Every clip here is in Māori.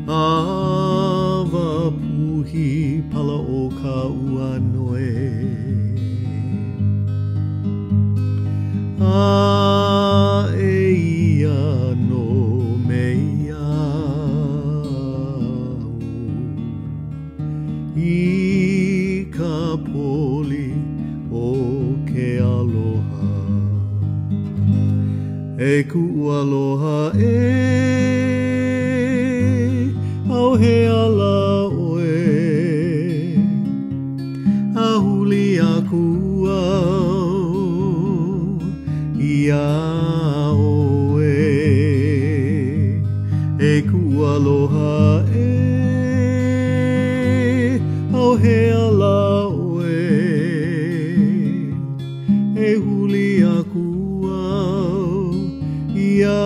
Awa puhi pala o ka ua noe. A eia no mea I ka poli o ke aloha. E ku aloha au he ala oe. A huli aku au ia oe. E ku aloha au he ala oe. E huli aku au ia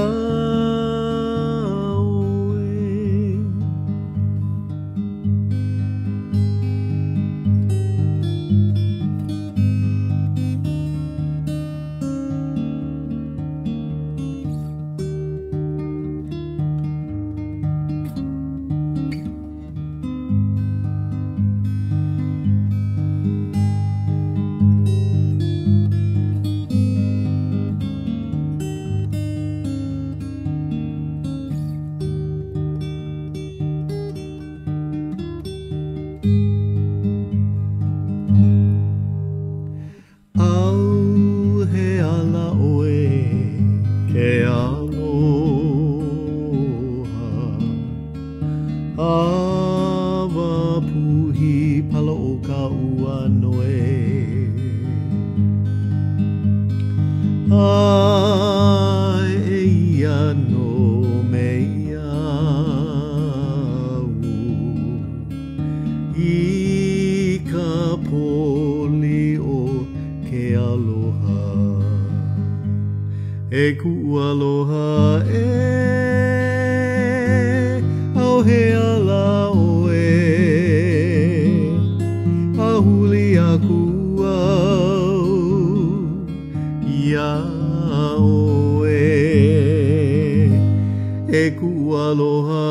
Awa puhi pala o ka ua noe. Ai eia no mea I ka poli o ke aloha. E ku aloha au he ala oe. A huli aku au ia oe. E ku aloha